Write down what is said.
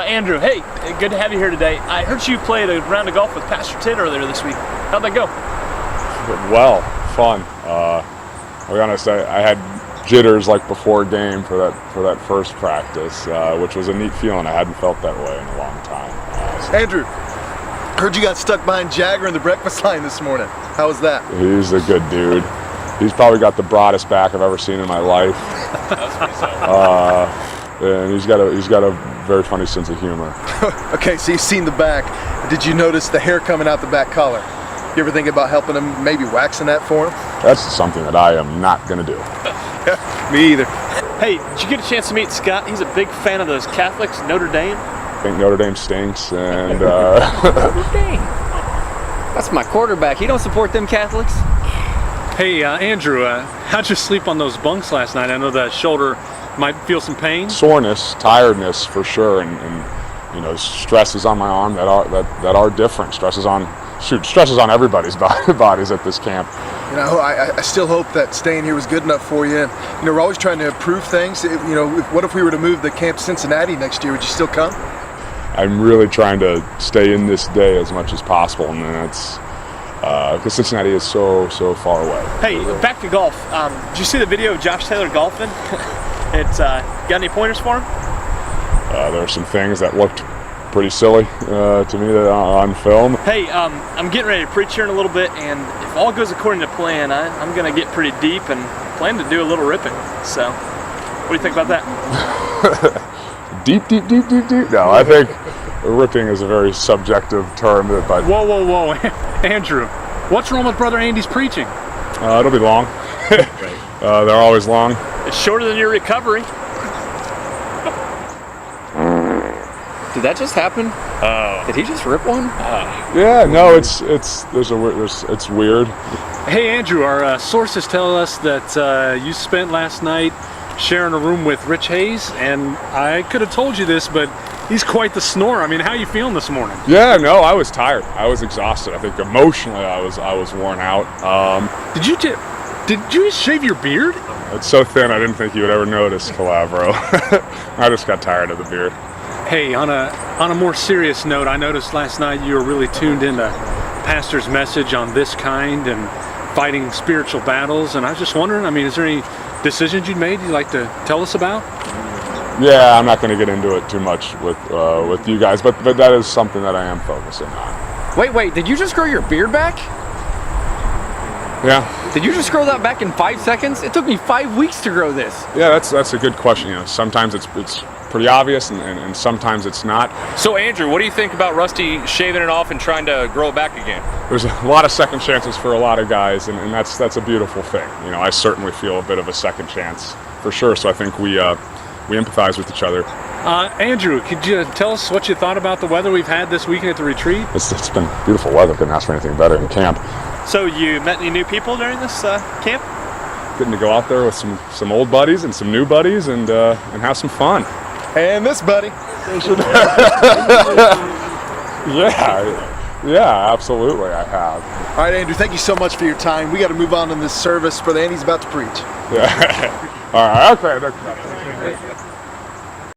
Andrew, hey, good to have you here today. I heard you played a round of golf with Pastor Ted earlier this week. How'd that go? Well, fun. I'll be honest, I had jitters like before a game for that first practice, which was a neat feeling. I hadn't felt that way in a long time. Andrew, heard you got stuck behind Jagger in the breakfast line this morning. How was that? He's a good dude. He's probably got the broadest back I've ever seen in my life. And he's got a very funny sense of humor. Okay, so you've seen the back. Did you notice the hair coming out the back collar? You ever think about helping him, maybe waxing that for him? That's something that I am not going to do. Me either. Hey, did you get a chance to meet Scott? He's a big fan of those Catholics, Notre Dame. I think Notre Dame stinks, and Notre Dame. That's my quarterback. He don't support them Catholics. Hey, Andrew, how'd you sleep on those bunks last night? I know that shoulder might feel some pain. soreness, tiredness for sure, and you know, stresses on my arm that are different. Stresses on everybody's bodies at this camp. You know, I still hope that staying here was good enough for you. And, you know, we're always trying to improve things. You know, what if we were to move the camp to Cincinnati next year? Would you still come? I'm really trying to stay in this day as much as possible, and that's because Cincinnati is so far away. Hey, back to golf. Did you see the video of Josh Taylor golfing? Got any pointers for him? There are some things that looked pretty silly to me on film. Hey, I'm getting ready to preach here in a little bit, and if all goes according to plan, I'm going to get pretty deep and plan to do a little ripping. So, what do you think about that? Deep. No, I think ripping is a very subjective term. But Whoa. Andrew, what's wrong with Brother Andy's preaching? it'll be long. They're always long. It's shorter than your recovery. Did that just happen? Did he just rip one? Yeah, no, it's weird. Hey, Andrew, our sources tell us that you spent last night sharing a room with Rich Hayes, and I could have told you this, but he's quite the snorer. I mean, how are you feeling this morning? Yeah, no, I was tired. I was exhausted. I think emotionally I was worn out. Did you shave your beard? It's so thin I didn't think you would ever notice, Calabro. I just got tired of the beard. Hey, on a more serious note, I noticed last night you were really tuned into Pastor's message on this kind and fighting spiritual battles, and I was just wondering, I mean, is there any decisions you'd made you'd like to tell us about? Yeah, I'm not going to get into it too much with you guys, but that is something that I am focusing on. Wait, did you just grow your beard back? Yeah. Did you just grow that back in 5 seconds? It took me 5 weeks to grow this. Yeah, that's a good question. You know, sometimes it's pretty obvious, and sometimes it's not. So Andrew, what do you think about Rusty shaving it off and trying to grow it back again? There's a lot of second chances for a lot of guys, and that's a beautiful thing. You know, I certainly feel a bit of a second chance for sure. So I think we empathize with each other. Andrew, could you tell us what you thought about the weather we've had this weekend at the retreat? It's been beautiful weather. Couldn't ask for anything better in camp. So you met any new people during this camp? Getting to go out there with some old buddies and some new buddies and have some fun. And this buddy. Yeah, absolutely, I have. All right, Andrew, thank you so much for your time. We got to move on in this service. Brother Andy's about to preach. Yeah. All right, okay.